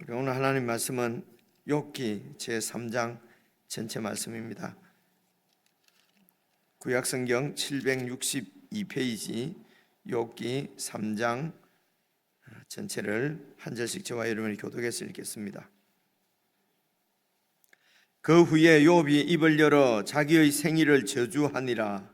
우리 오늘 하나님 말씀은 욥기 제3장 전체 말씀입니다. 구약성경 762페이지 욥기 3장 전체를 한 절씩 저와 여러분이 교독해서 읽겠습니다. 그 후에 욥이 입을 열어 자기의 생일을 저주하니라.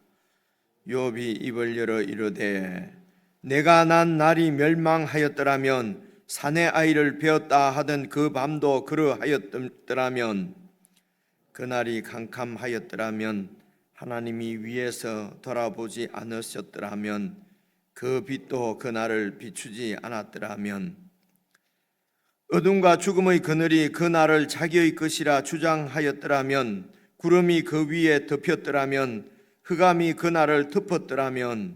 욥이 입을 열어 이르되 내가 난 날이 멸망하였더라면 사내 아이를 베었다 하던 그 밤도 그러하였더라면 그날이 캄캄하였더라면 하나님이 위에서 돌아보지 않으셨더라면 그 빛도 그날을 비추지 않았더라면 어둠과 죽음의 그늘이 그 날을 자기의 것이라 주장하였더라면 구름이 그 위에 덮였더라면 흑암이 그 날을 덮었더라면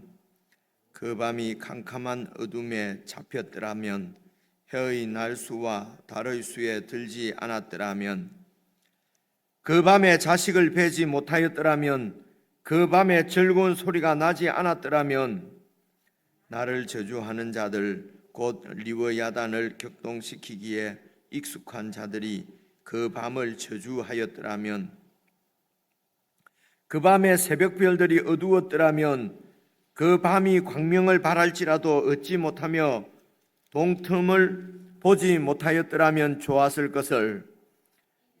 그 밤이 캄캄한 어둠에 잡혔더라면 해의 날수와 달의 수에 들지 않았더라면 그 밤에 자식을 베지 못하였더라면 그 밤에 즐거운 소리가 나지 않았더라면 나를 저주하는 자들 곧 리워야단을 격동시키기에 익숙한 자들이 그 밤을 저주하였더라면 그 밤에 새벽별들이 어두웠더라면 그 밤이 광명을 발할지라도 얻지 못하며 동틈을 보지 못하였더라면 좋았을 것을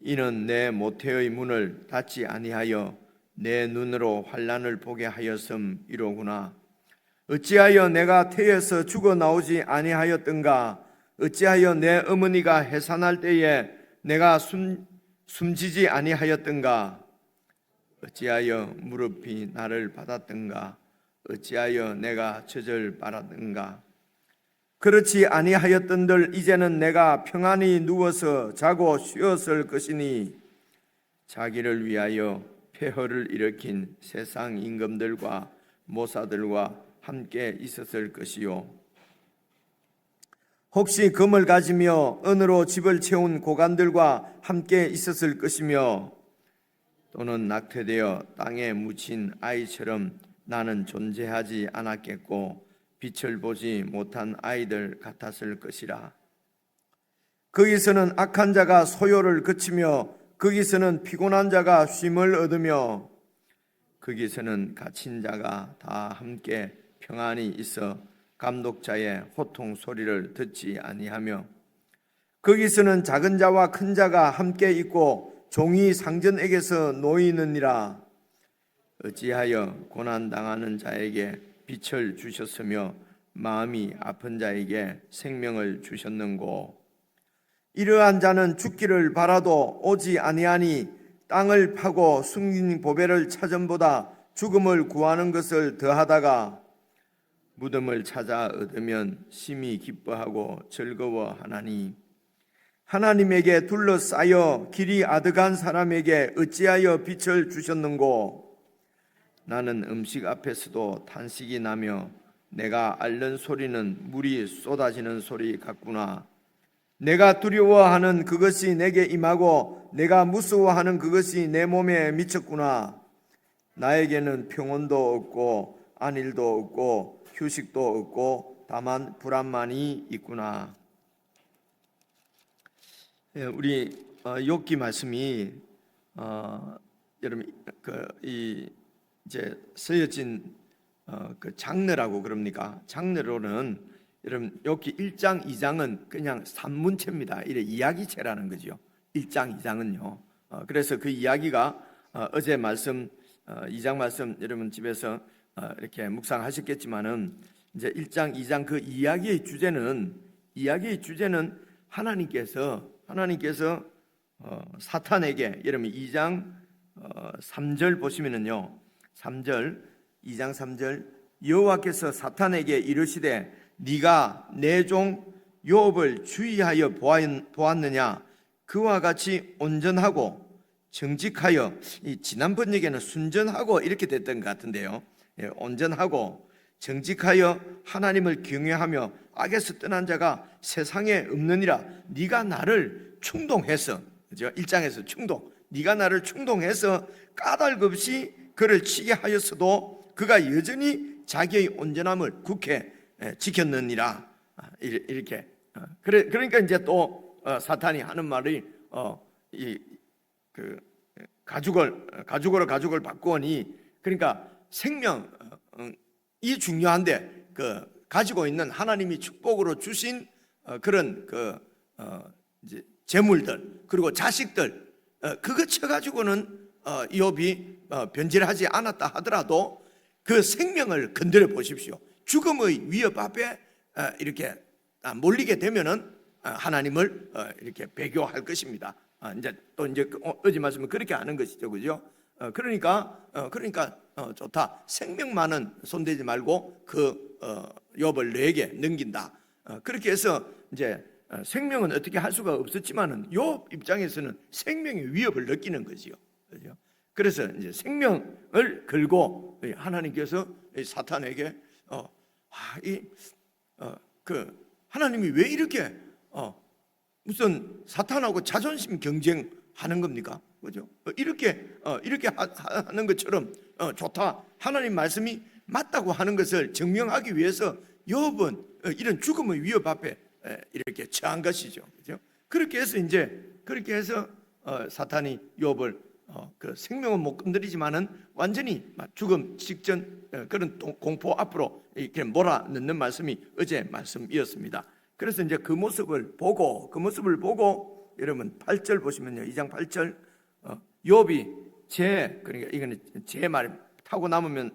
이는 내 모태의 문을 닫지 아니하여 내 눈으로 환난을 보게 하였음이로구나. 어찌하여 내가 태에서 죽어 나오지 아니하였던가? 어찌하여 내 어머니가 해산할 때에 내가 숨지지 아니하였던가? 어찌하여 무릎이 나를 받았던가? 어찌하여 내가 젖을 빨았던가? 그렇지 아니하였던들 이제는 내가 평안히 누워서 자고 쉬었을 것이니 자기를 위하여 폐허를 일으킨 세상 임금들과 모사들과 함께 있었을 것이요 혹시 금을 가지며 은으로 집을 채운 고관들과 함께 있었을 것이며 또는 낙태되어 땅에 묻힌 아이처럼 나는 존재하지 않았겠고 빛을 보지 못한 아이들 같았을 것이라. 거기서는 악한 자가 소요를 그치며 거기서는 피곤한 자가 쉼을 얻으며 거기서는 갇힌 자가 다 함께 평안히 있어 감독자의 호통 소리를 듣지 아니하며 거기서는 작은 자와 큰 자가 함께 있고 종이 상전에게서 놓이느니라. 어찌하여 고난당하는 자에게 빛을 주셨으며 마음이 아픈 자에게 생명을 주셨는고? 이러한 자는 죽기를 바라도 오지 아니하니 땅을 파고 숨긴 보배를 찾음보다 죽음을 구하는 것을 더하다가 무덤을 찾아 얻으면 심히 기뻐하고 즐거워하나니 하나님에게 둘러싸여 길이 아득한 사람에게 어찌하여 빛을 주셨는고? 나는 음식 앞에서도 탄식이 나며 내가 앓는 소리는 물이 쏟아지는 소리 같구나. 내가 두려워하는 그것이 내게 임하고 내가 무서워하는 그것이 내 몸에 미쳤구나. 나에게는 평온도 없고 안일도 없고 휴식도 없고 다만 불안만이 있구나. 우리 욥기 말씀이 여러분 이제 쓰여진 그 장르라고 그럽니까? 장르로는 여러분 욥기 1장 2장은 그냥 산문체입니다. 이래 이야기체라는 거죠. 1장 2장은요. 그래서 그 이야기가 어제 말씀 2장 말씀 여러분 집에서 이렇게 묵상하셨겠지만은 이제 1장 2장 그 이야기의 주제는 하나님께서 사탄에게 여러분 2장 3절 보시면은요. 3절 2장 3절 여호와께서 사탄에게 이르시되 네가 내 종 욥을 주의하여 보았느냐? 그와 같이 온전하고 정직하여, 이 지난 번역에는 순전하고 이렇게 됐던 것 같은데요. 온전하고 정직하여 하나님을 경외하며 악에서 떠난 자가 세상에 없느니라. 네가 나를 충동해서, 그죠? 1장에서 충동, 네가 나를 충동해서 까닭 없이 그를 치게 하였어도 그가 여전히 자기의 온전함을 굳게 지켰느니라. 이렇게 그러니까 이제 또 사탄이 하는 말이 가죽으로 바꾸니, 그러니까 생명이 중요한데 가지고 있는 하나님이 축복으로 주신 그런 이제 재물들 그리고 자식들 그거 쳐가지고는 이욥이 변질하지 않았다 하더라도 그 생명을 건드려 보십시오. 죽음의 위협 앞에 이렇게 몰리게 되면은 하나님을 이렇게 배교할 것입니다. 이제 어제 말씀은 그렇게 하는 것이죠, 그죠? 그러니까 좋다. 생명만은 손대지 말고 욥을 너에게 넘긴다. 그렇게 해서 이제 생명은 어떻게 할 수가 없었지만은 욥 입장에서는 생명의 위협을 느끼는 거지요, 그죠? 그래서 이제 생명을 걸고 하나님께서 사탄에게 하나님이 왜 이렇게 무슨 사탄하고 자존심 경쟁하는 겁니까? 그죠? 이렇게 하는 것처럼 좋다. 하나님 말씀이 맞다고 하는 것을 증명하기 위해서 욥은 이런 죽음의 위협 앞에 이렇게 처한 것이죠. 그죠? 그렇게 해서 사탄이 욥을 그 생명은 못 건드리지만은 완전히 죽음 직전 그런 공포 앞으로 이렇게 몰아넣는 말씀이 어제 말씀이었습니다. 그래서 이제 그 모습을 보고 여러분 8절 보시면요, 2장 8절 욥이 그러니까 이거는 제 말 타고 나면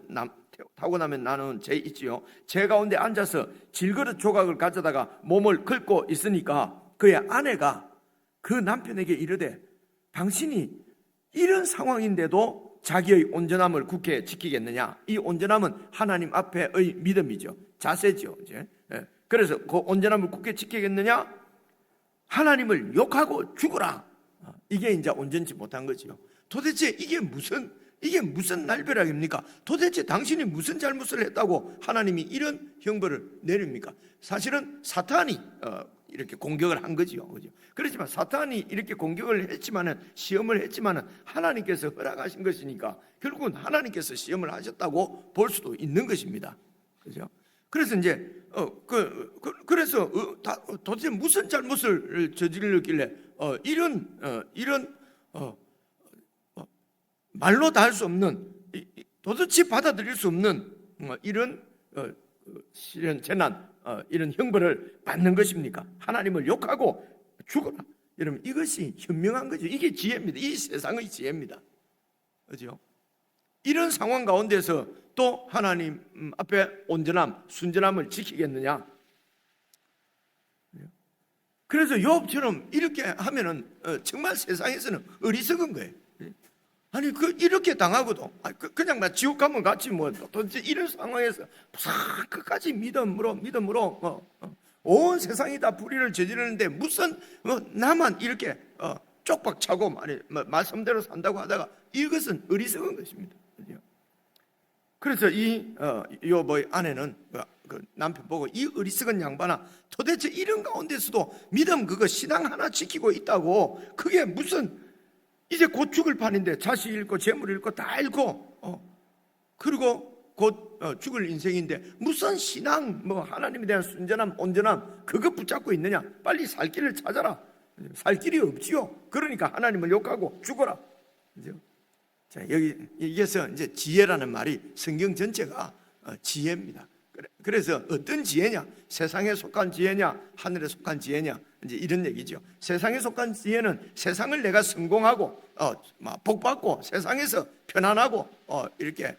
나는 제 있지요. 제 가운데 앉아서 질그릇 조각을 가져다가 몸을 긁고 있으니까 그의 아내가 그 남편에게 이르되 당신이 이런 상황인데도 자기의 온전함을 굳게 지키겠느냐? 이 온전함은 하나님 앞에의 믿음이죠. 자세죠. 이제. 그래서 그 온전함을 굳게 지키겠느냐? 하나님을 욕하고 죽어라. 이게 이제 온전치 못한 거죠. 도대체 이게 무슨 날벼락입니까? 도대체 당신이 무슨 잘못을 했다고 하나님이 이런 형벌을 내립니까? 사실은 사탄이 이렇게 공격을 한 거죠. 그죠? 그렇지만 사탄이 이렇게 공격을 했지만은 시험을 했지만은 하나님께서 허락하신 것이니까 결국은 하나님께서 시험을 하셨다고 볼 수도 있는 것입니다. 그죠? 그래서 이제 그래서 도대체 무슨 잘못을 저질렀길래 이런 말로 다 할 수 없는 도대체 받아들일 수 없는 이런 시련 재난 이런 형벌을 받는 것입니까? 하나님을 욕하고 죽어라. 여러분 이것이 현명한 거죠. 이게 지혜입니다. 이 세상의 지혜입니다. 그렇죠? 이런 상황 가운데서 또 하나님 앞에 온전함, 순전함을 지키겠느냐? 그래서 욥처럼 이렇게 하면은 정말 세상에서는 어리석은 거예요. 아니 이렇게 당하고도 그냥 나 지옥 가면 같이 도대체 이런 상황에서 끝까지 믿음으로 온 세상이 다 불의를 저지르는데 무슨 나만 이렇게 쪽박 차고 말씀대로 산다고 하다가 이것은 어리석은 것입니다. 그래서 이 욥의 아내는 그 남편 보고 이 어리석은 양반아 도대체 이런 가운데서도 믿음 신앙 하나 지키고 있다고 그게 무슨 이제 곧 죽을 판인데 자식 잃고 재물 잃고 다 잃고 그리고 곧 죽을 인생인데 무슨 신앙 하나님에 대한 순전함 온전함 그거 붙잡고 있느냐? 빨리 살 길을 찾아라. 살 길이 없지요. 그러니까 하나님을 욕하고 죽어라. 그죠? 자, 여기에서 이제 지혜라는 말이 성경 전체가 지혜입니다. 그래서 어떤 지혜냐? 세상에 속한 지혜냐? 하늘에 속한 지혜냐? 이제 이런 얘기죠. 세상에 속한 지혜는 세상을 내가 성공하고 복받고 세상에서 편안하고 이렇게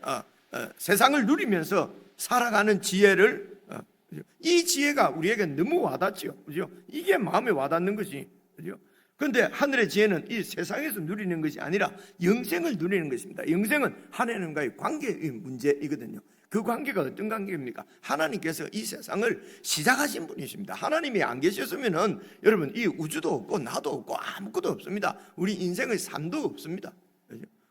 세상을 누리면서 살아가는 지혜를 이 지혜가 우리에게 너무 와닿죠. 그죠? 이게 마음에 와닿는 것이 그죠? 그런데 하늘의 지혜는 이 세상에서 누리는 것이 아니라 영생을 누리는 것입니다. 영생은 하나님과의 관계의 문제이거든요. 그 관계가 어떤 관계입니까? 하나님께서 이 세상을 시작하신 분이십니다. 하나님이 안 계셨으면은 여러분 이 우주도 없고 나도 없고 아무것도 없습니다. 우리 인생의 삶도 없습니다.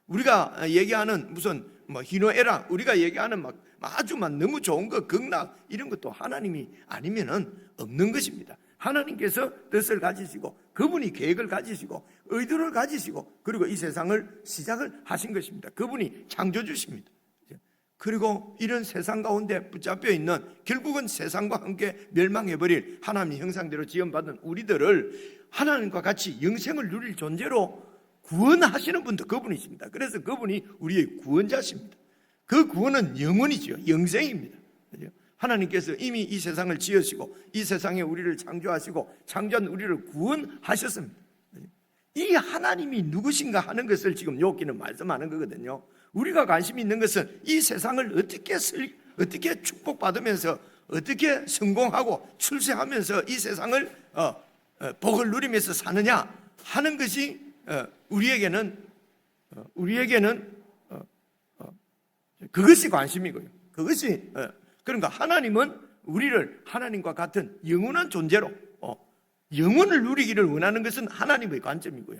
우리가 얘기하는 무슨 희노애락, 우리가 얘기하는 아주 너무 좋은 것, 극락 이런 것도 하나님이 아니면은 없는 것입니다. 하나님께서 뜻을 가지시고 그분이 계획을 가지시고 의도를 가지시고 그리고 이 세상을 시작을 하신 것입니다. 그분이 창조주십니다. 그리고 이런 세상 가운데 붙잡혀 있는 결국은 세상과 함께 멸망해버릴 하나님의 형상대로 지음받은 우리들을 하나님과 같이 영생을 누릴 존재로 구원하시는 분도 그분이십니다. 그래서 그분이 우리의 구원자십니다. 그 구원은 영원이죠. 영생입니다. 하나님께서 이미 이 세상을 지으시고 이 세상에 우리를 창조하시고 창조한 우리를 구원하셨습니다. 이 하나님이 누구신가 하는 것을 지금 욥기는 말씀하는 거거든요. 우리가 관심이 있는 것은 이 세상을 어떻게 축복받으면서 어떻게 성공하고 출세하면서 이 세상을 복을 누리면서 사느냐 하는 것이 우리에게는 그것이 관심이고요. 그것이 그러니까 하나님은 우리를 하나님과 같은 영원한 존재로 영원을 누리기를 원하는 것은 하나님의 관점이고요.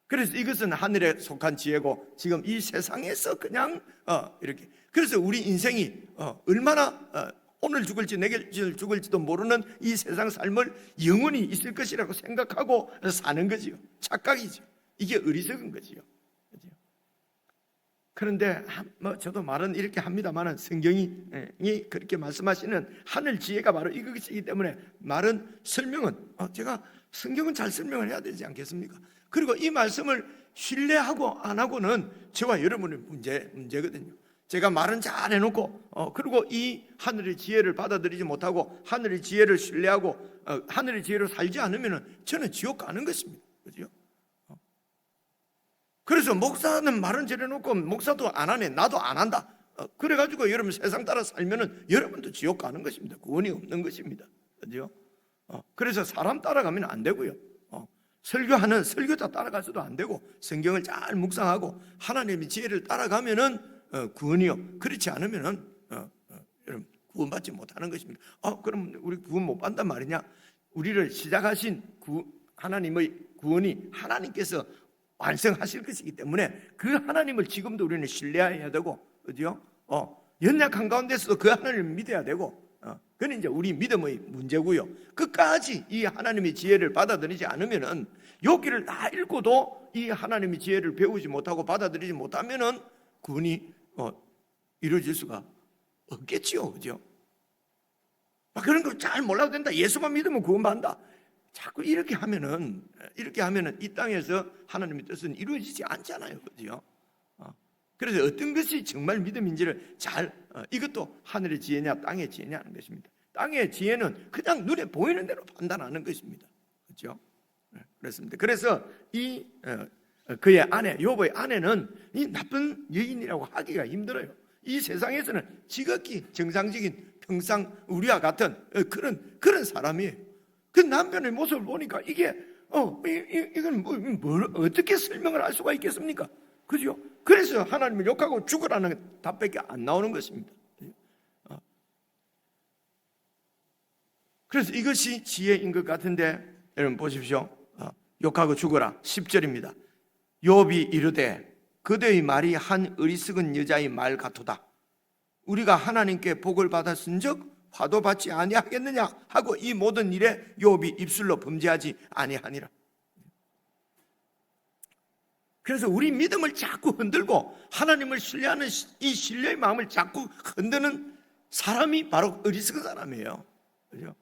그래서 이것은 하늘에 속한 지혜고 지금 이 세상에서 그냥 이렇게 그래서 우리 인생이 얼마나 오늘 죽을지 내일 죽을지도 모르는 이 세상 삶을 영원히 있을 것이라고 생각하고 사는 거지요. 착각이죠. 이게 어리석은 거지요. 그런데 저도 말은 이렇게 합니다만 성경이 그렇게 말씀하시는 하늘 지혜가 바로 이것이기 때문에 말은 설명은 제가 성경은 잘 설명을 해야 되지 않겠습니까? 그리고 이 말씀을 신뢰하고 안 하고는 저와 여러분의 문제거든요. 제가 말은 잘 해놓고 그리고 이 하늘의 지혜를 받아들이지 못하고 하늘의 지혜를 신뢰하고 하늘의 지혜로 살지 않으면 저는 지옥 가는 것입니다. 그죠? 그래서 목사는 말은 잘해놓고 목사도 안 하네, 나도 안 한다. 그래가지고 여러분 세상 따라 살면은 여러분도 지옥 가는 것입니다. 구원이 없는 것입니다. 그죠? 그래서 사람 따라가면 안 되고요. 설교하는 설교자 따라가서도 안 되고 성경을 잘 묵상하고 하나님의 지혜를 따라가면은 구원이요. 그렇지 않으면은 여러분 구원받지 못하는 것입니다. 그럼 우리 구원 못 받단 말이냐? 우리를 시작하신 하나님의 구원이 하나님께서 완성하실 것이기 때문에 그 하나님을 지금도 우리는 신뢰해야 되고, 그죠? 연약한 가운데서도 그 하나님을 믿어야 되고, 그건 이제 우리 믿음의 문제고요. 끝까지 이 하나님의 지혜를 받아들이지 않으면은 여기를 다 읽고도 이 하나님의 지혜를 배우지 못하고 받아들이지 못하면은 구원이 이루어질 수가 없겠지요, 그죠? 그런 거 잘 몰라도 된다. 예수만 믿으면 구원받는다. 자꾸 이렇게 하면은 이 땅에서 하나님의 뜻은 이루어지지 않잖아요, 그죠? 그래서 어떤 것이 정말 믿음인지를 이것도 하늘의 지혜냐 땅의 지혜냐 하는 것입니다. 땅의 지혜는 그냥 눈에 보이는 대로 판단하는 것입니다, 그렇죠? 그렇습니다. 그래서 그의 아내 욥의 아내는 이 나쁜 여인이라고 하기가 힘들어요. 이 세상에서는 지극히 정상적인 평상 우리와 같은 그런 사람이에요. 그 남편의 모습을 보니까 이건 뭘 어떻게 설명을 할 수가 있겠습니까? 그죠? 그래서 하나님을 욕하고 죽으라는 답밖에 안 나오는 것입니다. 그래서 이것이 지혜인 것 같은데 여러분 보십시오. 욕하고 죽어라 10절입니다. 욥이 이르되 그대의 말이 한 어리석은 여자의 말 같도다. 우리가 하나님께 복을 받았은즉 화도 받지 아니하겠느냐 하고 이 모든 일에 욥이 입술로 범죄하지 아니하니라. 그래서 우리 믿음을 자꾸 흔들고 하나님을 신뢰하는 이 신뢰의 마음을 자꾸 흔드는 사람이 바로 어리석은 사람이에요. 그렇죠?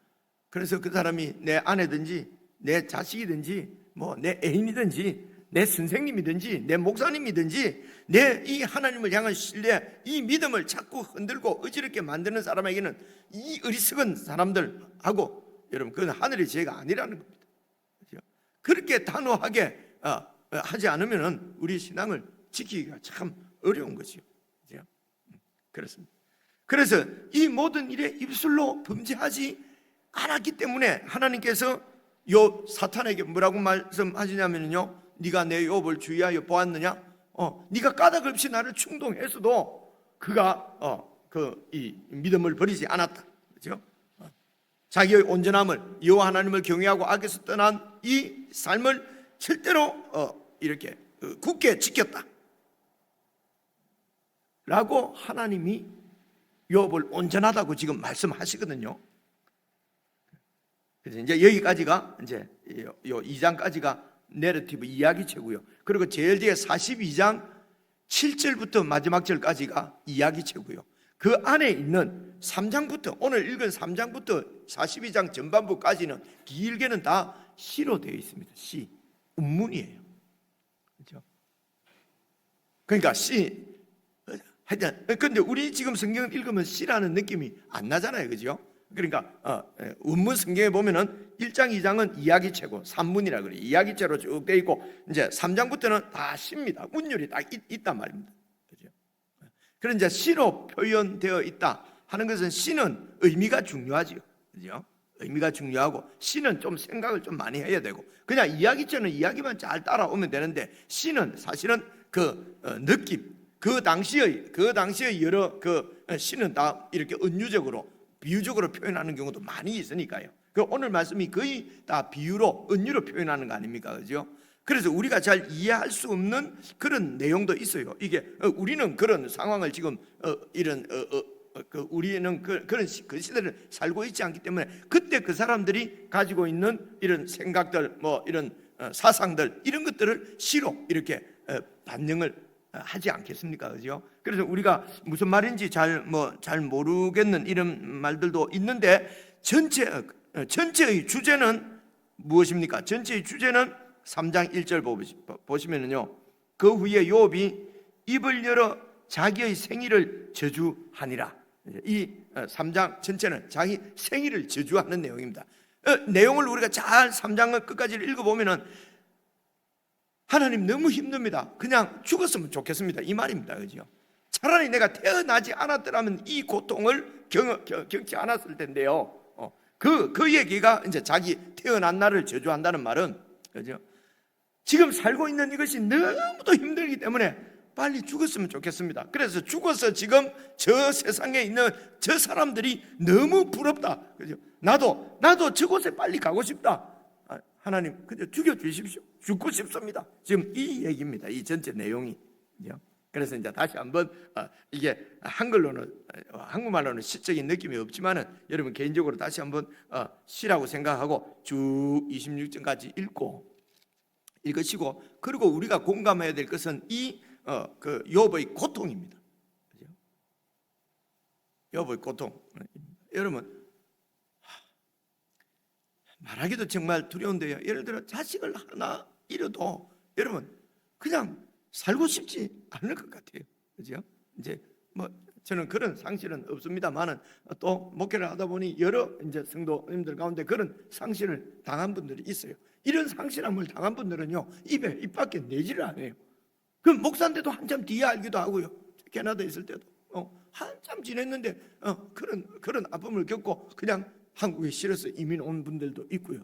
그래서 그 사람이 내 아내든지 내 자식이든지 내 애인이든지 내 선생님이든지 내 목사님이든지 내 이 하나님을 향한 신뢰, 이 믿음을 자꾸 흔들고 어지럽게 만드는 사람에게는 이 어리석은 사람들하고 여러분 그건 하늘의 지혜가 아니라는 겁니다. 그렇죠? 그렇게 단호하게 하지 않으면 우리 신앙을 지키기가 참 어려운 것이요. 그렇죠? 그렇습니다. 그래서 이 모든 일에 입술로 범죄하지 않았기 때문에 하나님께서 요 사탄에게 뭐라고 말씀하시냐면요, 네가 내 욥을 주의하여 보았느냐? 네가 까닭 없이 나를 충동했어도 그가 이 믿음을 버리지 않았다. 그렇죠? 자기의 온전함을 여호와 하나님을 경외하고 악에서 떠난 이 삶을 절대로 이렇게 굳게 지켰다. 라고 하나님이 욥을 온전하다고 지금 말씀하시거든요. 그래서 이제 여기까지가 이제 요 2장까지가 내러티브 이야기체고요. 그리고 제일 뒤에 42장 7절부터 마지막 절까지가 이야기체고요. 그 안에 있는 3장부터 오늘 읽은 3장부터 42장 전반부까지는 길게는 다 시로 되어 있습니다. 시, 운문이에요. 그렇죠? 그러니까 시, 하여튼 근데 우리 지금 성경을 읽으면 시라는 느낌이 안 나잖아요, 그죠? 그러니까 원문 성경에 보면은 1장, 2장은 이야기체고 산문이라 그래요. 이야기체로 쭉 되어 있고 이제 3장부터는 다 시입니다. 문율이 딱 있단 말입니다. 그죠? 그런 이제 시로 표현되어 있다 하는 것은 시는 의미가 중요하지요. 그죠? 의미가 중요하고 시는 좀 생각을 좀 많이 해야 되고 그냥 이야기체는 이야기만 잘 따라오면 되는데 시는 사실은 그 느낌, 그 당시의 여러 그 시는 다 이렇게 은유적으로 비유적으로 표현하는 경우도 많이 있으니까요. 그 오늘 말씀이 거의 다 비유로 은유로 표현하는 거 아닙니까, 그죠? 그래서 우리가 잘 이해할 수 없는 그런 내용도 있어요. 이게 우리는 그런 상황을 지금 우리는 그런 그 시대를 살고 있지 않기 때문에 그때 그 사람들이 가지고 있는 이런 생각들, 뭐 이런 사상들 이런 것들을 시로 이렇게 반영을 하지 않겠습니까, 그죠? 그래서 우리가 무슨 말인지 잘 모르겠는 이런 말들도 있는데 전체의 주제는 무엇입니까? 전체의 주제는 3장 1절 보시면은요. 그 후에 욥이 입을 열어 자기의 생일을 저주하니라. 이 3장 전체는 자기 생일을 저주하는 내용입니다. 내용을 우리가 잘 3장을 끝까지 읽어보면은 하나님 너무 힘듭니다. 그냥 죽었으면 좋겠습니다. 이 말입니다. 그죠? 차라리 내가 태어나지 않았더라면 이 고통을 겪지 않았을 텐데요. 그 얘기가 이제 자기 태어난 날을 저주한다는 말은, 그죠? 지금 살고 있는 이것이 너무도 힘들기 때문에 빨리 죽었으면 좋겠습니다. 그래서 죽어서 지금 저 세상에 있는 저 사람들이 너무 부럽다. 그죠? 나도 저곳에 빨리 가고 싶다. 하나님 그저 죽여주십시오. 죽고 싶습니다. 지금 이 얘기입니다. 이 전체 내용이. 그래서 이제 다시 한번 이게 한국말로는 시적인 느낌이 없지만은 여러분 개인적으로 다시 한번 시라고 생각하고 쭉 26절까지 읽으시고 그리고 우리가 공감해야 될 것은 그 욥의 고통입니다. 욥의 고통. 여러분 말하기도 정말 두려운데요. 예를 들어 자식을 하나 잃어도 여러분 그냥 살고 싶지 않을 것 같아요. 그죠? 이제 저는 그런 상실은 없습니다만은 또 목회를 하다 보니 여러 이제 성도님들 가운데 그런 상실을 당한 분들이 있어요. 이런 상실함을 당한 분들은요 입 밖에 내지를 않아요. 그럼 목사인데도 한참 뒤에 알기도 하고요. 캐나다에 있을 때도 한참 지냈는데 그런 아픔을 겪고 그냥 한국에 실어서 이민 온 분들도 있고요.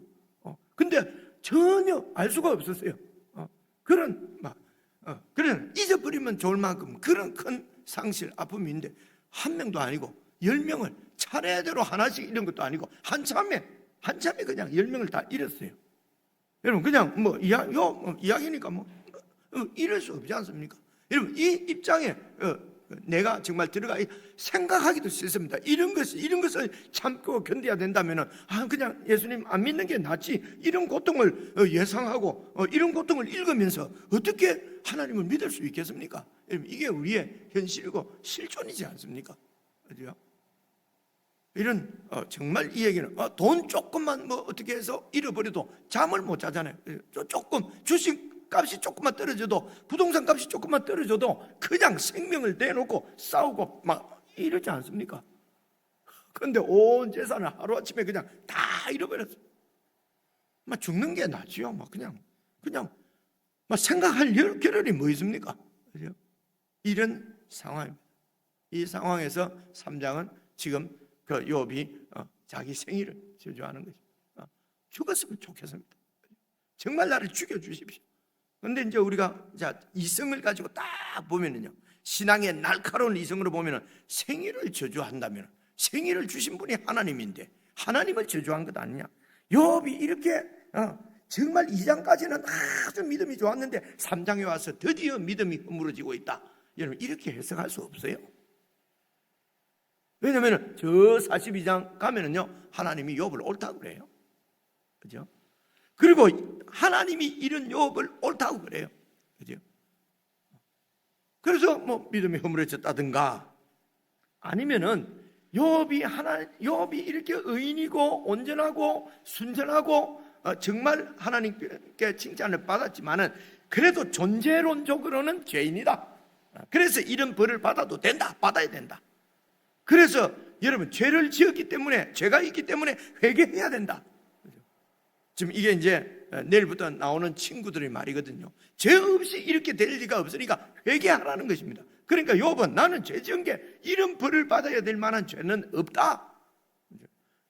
근데 전혀 알 수가 없었어요. 그런 잊어버리면 좋을 만큼 그런 큰 상실 아픔인데 한 명도 아니고 10명을 차례대로 하나씩 잃은 것도 아니고 한참에 그냥 10명을 다 잃었어요. 여러분 그냥 이야기니까 이럴 수 없지 않습니까? 여러분 이 입장에 내가 정말 들어가 생각하기도 싫습니다. 이런 것을 참고 견뎌야 된다면은 그냥 예수님 안 믿는 게 낫지. 이런 고통을 예상하고 이런 고통을 읽으면서 어떻게 하나님을 믿을 수 있겠습니까? 여러분 이게 우리의 현실이고 실존이지 않습니까? 그죠? 이런 정말 이 얘기는 돈 조금만 어떻게 해서 잃어버려도 잠을 못 자잖아요. 조금 주식 값이 조금만 떨어져도 부동산 값이 조금만 떨어져도 그냥 생명을 내놓고 싸우고 막 이러지 않습니까? 그런데 온 재산을 하루아침에 그냥 다 잃어버렸어요. 막 죽는 게 낫지요. 막 그냥 막 생각할 겨를이 뭐 있습니까? 그죠? 이런 상황입니다. 이 상황에서 3장은 지금 그 욥이 자기 생일을 저주하는 거죠. 죽었으면 좋겠습니다. 정말 나를 죽여주십시오. 그런데 이제 우리가 이성을 가지고 딱 보면은요, 신앙의 날카로운 이성으로 보면은 생일을 저주한다면 생일을 주신 분이 하나님인데 하나님을 저주한 것 아니냐? 욥이 이렇게 정말 2장까지는 아주 믿음이 좋았는데 3장에 와서 드디어 믿음이 허물어지고 있다. 여러분 이렇게 해석할 수 없어요. 왜냐하면 저 42장 가면은요 하나님이 욥을 옳다고 그래요. 그죠? 그리고 하나님이 이런 욥을 옳다고 그래요. 그죠? 그래서 믿음이 허물어졌다든가 아니면은 욥이 이렇게 의인이고 온전하고 순전하고 정말 하나님께 칭찬을 받았지만은 그래도 존재론적으로는 죄인이다. 그래서 이런 벌을 받아도 된다, 받아야 된다. 그래서 여러분, 죄를 지었기 때문에, 죄가 있기 때문에 회개해야 된다. 지금 이게 이제 내일부터 나오는 친구들의 말이거든요. 죄 없이 이렇게 될 리가 없으니까 회개하라는 것입니다. 그러니까 욥은 나는 죄 지은 게 이런 벌을 받아야 될 만한 죄는 없다.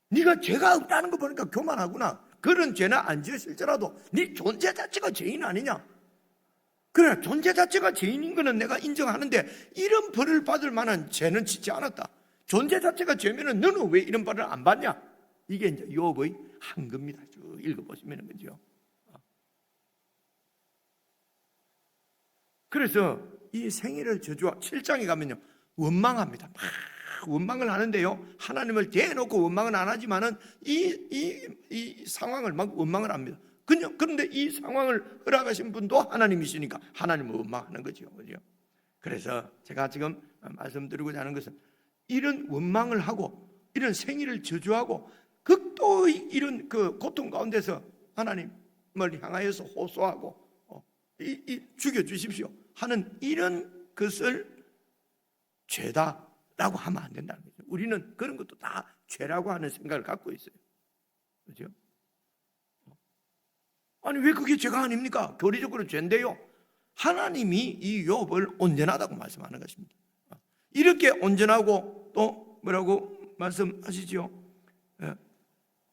네가 죄가 없다는 거 보니까 교만하구나. 그런 죄는 안 지었을지라도 네 존재 자체가 죄인 아니냐. 그래, 존재 자체가 죄인인 거는 내가 인정하는데 이런 벌을 받을 만한 죄는 짓지 않았다. 존재 자체가 죄면은 너는 왜 이런 벌을 안 받냐? 이게 이제 욥의 한겁니다. 쭉 읽어보시면 그죠. 그래서 이 생애를 저주하 7장에 가면요, 원망합니다. 막 원망을 하는데요, 하나님을 대놓고 원망은 안 하지만은 이 상황을 막 원망을 합니다. 그런데 이 상황을 허락하신 분도 하나님이시니까 하나님을 원망하는 거죠. 그죠? 그래서 제가 지금 말씀드리고자 하는 것은 이런 원망을 하고 이런 생애를 저주하고 극도의 이런 그 고통 가운데서 하나님을 향하여서 호소하고 죽여 주십시오 하는 이런 것을 죄다라고 하면 안 된다는 거죠. 우리는 그런 것도 다 죄라고 하는 생각을 갖고 있어요. 그렇죠? 아니 왜 그게 죄가 아닙니까? 교리적으로 죄인데요. 하나님이 이 욥을 온전하다고 말씀하는 것입니다. 이렇게 온전하고 또 뭐라고 말씀하시죠?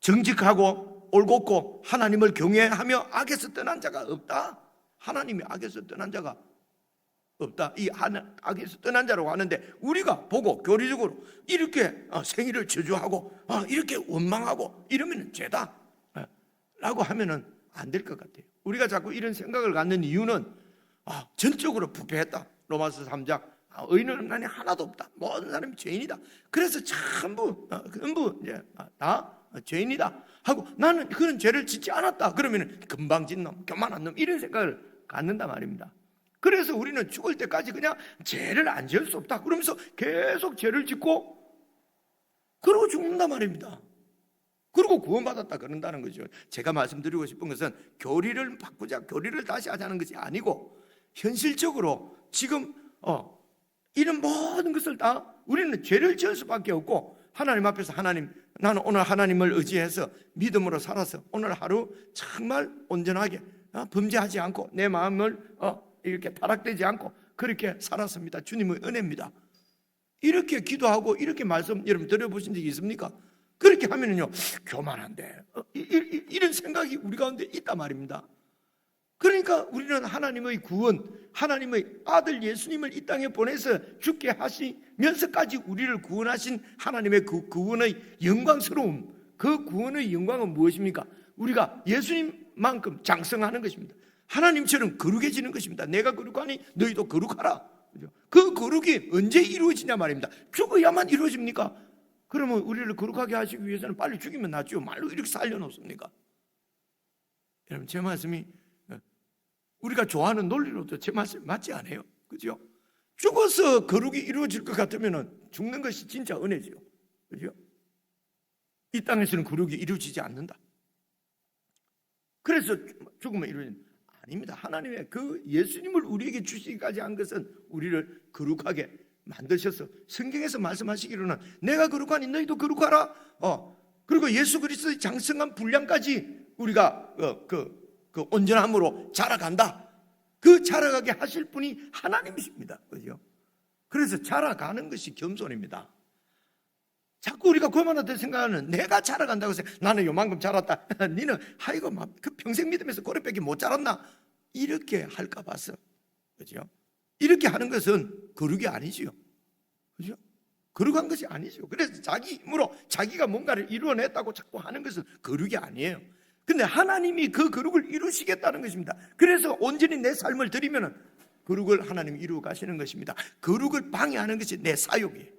정직하고 올곧고 하나님을 경외하며 악에서 떠난 자가 없다. 하나님이 악에서 떠난 자가 없다. 이 악에서 떠난 자라고 하는데 우리가 보고 교리적으로 이렇게 생애를 저주하고 이렇게 원망하고 이러면 죄다 라고 하면은 안 될 것 같아요. 우리가 자꾸 이런 생각을 갖는 이유는 전적으로 부패했다. 로마서 3장 의인은 인간이 하나도 없다. 모든 사람이 죄인이다. 그래서 전부 이제 다 죄인이다 하고 나는 그런 죄를 짓지 않았다. 그러면 금방진 놈, 교만한 놈 이런 생각을 갖는단 말입니다. 그래서 우리는 죽을 때까지 그냥 죄를 안 지을 수 없다 그러면서 계속 죄를 짓고 그러고 죽는단 말입니다. 그리고 구원받았다 그런다는 거죠. 제가 말씀드리고 싶은 것은 교리를 바꾸자, 교리를 다시 하자는 것이 아니고 현실적으로 지금 이런 모든 것을 다 우리는 죄를 지을 수밖에 없고 하나님 앞에서 하나님, 나는 오늘 하나님을 의지해서 믿음으로 살아서 오늘 하루 정말 온전하게 범죄하지 않고 내 마음을 이렇게 타락되지 않고 그렇게 살았습니다. 주님의 은혜입니다. 이렇게 기도하고 이렇게 말씀 여러분 들어보신 적이 있습니까? 그렇게 하면은요 교만한데 이런 생각이 우리 가운데 있단 말입니다. 그러니까 우리는 하나님의 구원, 하나님의 아들 예수님을 이 땅에 보내서 죽게 하시면서까지 우리를 구원하신 하나님의 그 구원의 영광스러움, 그 구원의 영광은 무엇입니까? 우리가 예수님만큼 장성하는 것입니다. 하나님처럼 거룩해지는 것입니다. 내가 거룩하니 너희도 거룩하라. 그 거룩이 언제 이루어지냐 말입니다. 죽어야만 이루어집니까? 그러면 우리를 거룩하게 하시기 위해서는 빨리 죽이면 낫죠. 말로 이렇게 살려놓습니까? 여러분 제 말씀이 우리가 좋아하는 논리로도 제 말씀 맞지 않아요. 그죠? 죽어서 거룩이 이루어질 것 같으면 죽는 것이 진짜 은혜죠. 그죠? 이 땅에서는 거룩이 이루어지지 않는다. 그래서 죽으면 이루어지는 아닙니다. 하나님의 그 예수님을 우리에게 주시기까지 한 것은 우리를 거룩하게 만드셔서 성경에서 말씀하시기로는 내가 거룩하니 너희도 거룩하라. 그리고 예수 그리스도의 장성한 분량까지 우리가 그 온전함으로 자라간다. 그 자라가게 하실 분이 하나님이십니다. 그죠? 그래서 자라가는 것이 겸손입니다. 자꾸 우리가 교만하다 생각하는 내가 자라간다고 해서 나는 요만큼 자랐다. 너는 아이고 그 평생 믿으면서 고래빼기 못 자랐나? 이렇게 할까 봐서. 그죠? 이렇게 하는 것은 거룩이 아니지요. 그죠? 거룩한 것이 아니죠. 그래서 자기 힘으로 자기가 뭔가를 이루어냈다고 자꾸 하는 것은 거룩이 아니에요. 근데 하나님이 그 거룩을 이루시겠다는 것입니다. 그래서 온전히 내 삶을 드리면 거룩을 하나님이 이루어 가시는 것입니다. 거룩을 방해하는 것이 내 사욕이에요.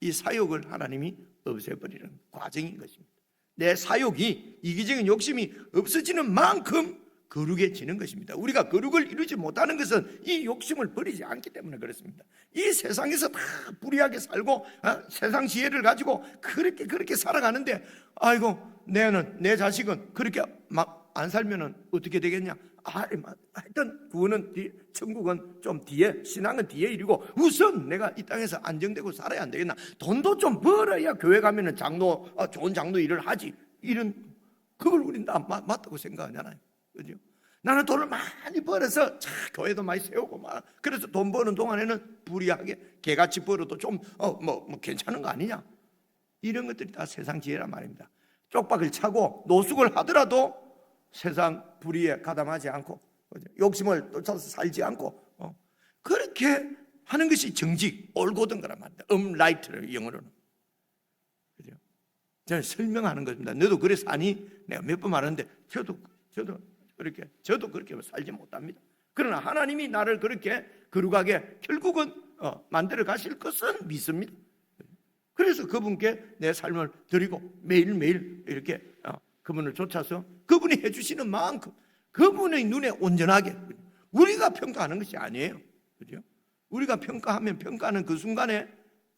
이 사욕을 하나님이 없애버리는 과정인 것입니다. 내 사욕이, 이기적인 욕심이 없어지는 만큼 거룩해지는 것입니다. 우리가 거룩을 이루지 못하는 것은 이 욕심을 버리지 않기 때문에 그렇습니다. 이 세상에서 다 불의하게 살고 세상 지혜를 가지고 그렇게 살아가는데 아이고 내 자식은 그렇게 막 안 살면은 어떻게 되겠냐? 하여튼 구원은 천국은 좀 뒤에, 신앙은 뒤에 일이고 우선 내가 이 땅에서 안정되고 살아야 안 되겠나? 돈도 좀 벌어야 교회 가면은 좋은 장로 일을 하지. 이런 그걸 우리는 다 맞다고 생각하잖아요. 그죠? 나는 돈을 많이 벌어서 교회도 많이 세우고 막 그래서 돈 버는 동안에는 불이하게 개같이 벌어도 좀 괜찮은 거 아니냐? 이런 것들이 다 세상 지혜란 말입니다. 쪽박을 차고 노숙을 하더라도 세상 불의에 가담하지 않고 욕심을 쫓아서 살지 않고 그렇게 하는 것이 정직, 올곧은 거란 말입니다. 라이트를 영어로는. 그죠? 저는 설명하는 것입니다. 너도 그래 사니? 내가 몇 번 말하는데 저도 그렇게 살지 못합니다. 그러나 하나님이 나를 그렇게 거룩하게 결국은 만들어 가실 것은 믿습니다. 그래서 그분께 내 삶을 드리고 매일매일 이렇게 그분을 쫓아서 그분이 해주시는 만큼 그분의 눈에 온전하게 우리가 평가하는 것이 아니에요. 그죠? 우리가 평가하면 평가하는 그 순간에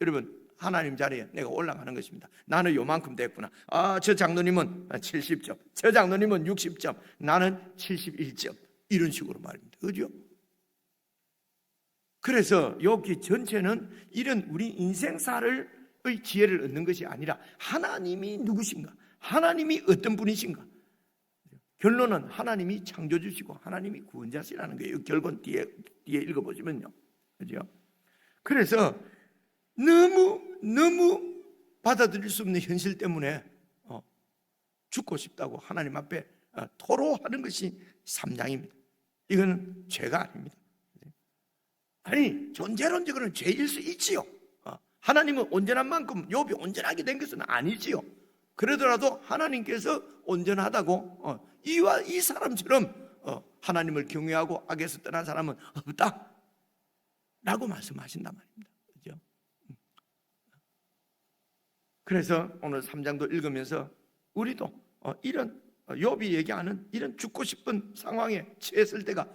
여러분 하나님 자리에 내가 올라가는 것입니다. 나는 요만큼 됐구나. 저 장로님은 70점, 저 장로님은 60점, 나는 71점. 이런 식으로 말입니다. 그죠? 그래서 여기 전체는 이런 우리 인생사의 지혜를 얻는 것이 아니라 하나님이 누구신가? 하나님이 어떤 분이신가? 결론은 하나님이 창조주시고 하나님이 구원자시라는 거예요. 결론 뒤에 읽어보시면요. 그죠? 그래서 너무 받아들일 수 없는 현실 때문에 죽고 싶다고 하나님 앞에 토로하는 것이 삼장입니다. 이거는 죄가 아닙니다. 아니 존재론적으로는 죄일 수 있지요. 하나님은 온전한 만큼 욥이 온전하게 된 것은 아니지요. 그러더라도 하나님께서 온전하다고 이 사람처럼 하나님을 경외하고 악에서 떠난 사람은 없다 라고 말씀하신단 말입니다. 그렇죠? 그래서 오늘 3장도 읽으면서 우리도 이런 욥이 얘기하는 이런 죽고 싶은 상황에 처했을 때가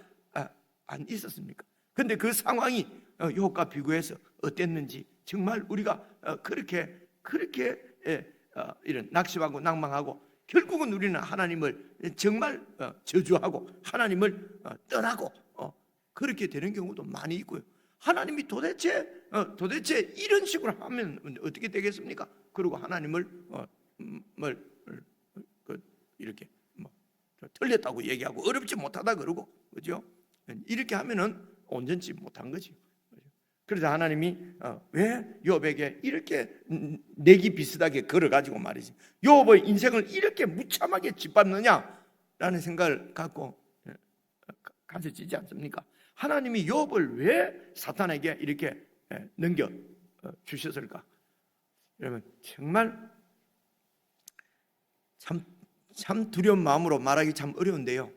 안 있었습니까? 근데 그 상황이 욥과 비교해서 어땠는지 정말 우리가 그렇게 이런 낙심하고 낭망하고 결국은 우리는 하나님을 정말 저주하고 하나님을 떠나고 그렇게 되는 경우도 많이 있고요. 하나님이 도대체 이런 식으로 하면 어떻게 되겠습니까? 그리고 하나님을 이렇게 틀렸다고 얘기하고 어렵지 못하다 그러고 그죠? 이렇게 하면은 온전치 못한 거지. 그래서 하나님이 왜 욥에게 이렇게 내기 비슷하게 걸어가지고 말이지 욥의 인생을 이렇게 무참하게 짓밟느냐라는 생각을 갖고 가져지지 않습니까? 하나님이 욥을 왜 사탄에게 이렇게 넘겨 주셨을까? 여러분 정말 참 두려운 마음으로 말하기 참 어려운데요.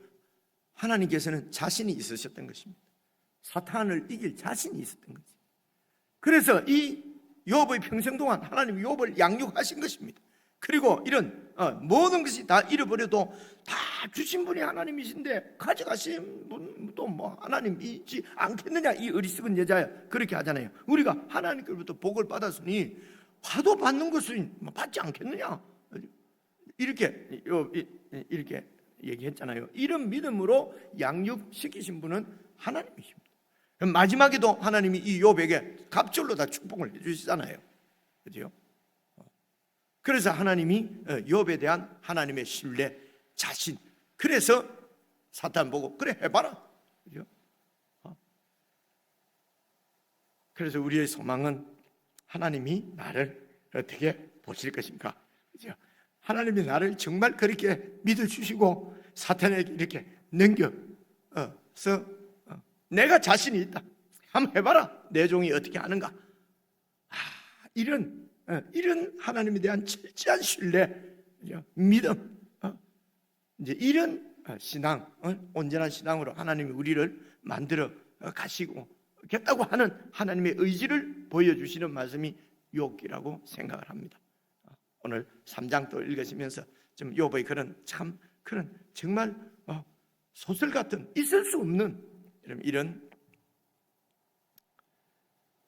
하나님께서는 자신이 있으셨던 것입니다. 사탄을 이길 자신이 있었던 거지. 그래서 이 욥의 평생 동안 하나님이 욥을 양육하신 것입니다. 그리고 이런 모든 것이 다 잃어버려도 다 주신 분이 하나님이신데 가져가신 분도 하나님이지 않겠느냐 이 어리석은 여자야 그렇게 하잖아요. 우리가 하나님께로부터 복을 받았으니 화도 받는 것은 받지 않겠느냐 이렇게 얘기했잖아요. 이런 믿음으로 양육시키신 분은 하나님이십니다. 마지막에도 하나님이 이 욥에게 갑절로 다 축복을 해주시잖아요. 그죠? 그래서 하나님이 욥에 대한 하나님의 신뢰, 자신. 그래서 사탄 보고 그래 해봐라. 그죠? 그래서 우리의 소망은 하나님이 나를 어떻게 보실 것인가? 그죠? 하나님이 나를 정말 그렇게 믿어주시고 사탄에게 이렇게 넘겨서 내가 자신이 있다. 한번 해봐라. 내 종이 어떻게 하는가? 이런 하나님에 대한 철저한 신뢰, 믿음, 이제 이런 신앙, 온전한 신앙으로 하나님이 우리를 만들어 가시고 겠다고 하는 하나님의 의지를 보여주시는 말씀이 욥기라고 생각을 합니다. 오늘 3장 또 읽으시면서 좀 욥의 그런 정말 소설 같은 있을 수 없는 이런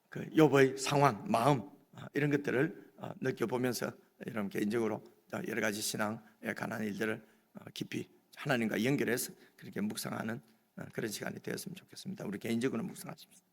그 욥의 상황, 마음 이런 것들을 느껴보면서 여러분 개인적으로 여러 가지 신앙 관한 일들을 깊이 하나님과 연결해서 그렇게 묵상하는 그런 시간이 되었으면 좋겠습니다. 우리 개인적으로 묵상하십시오.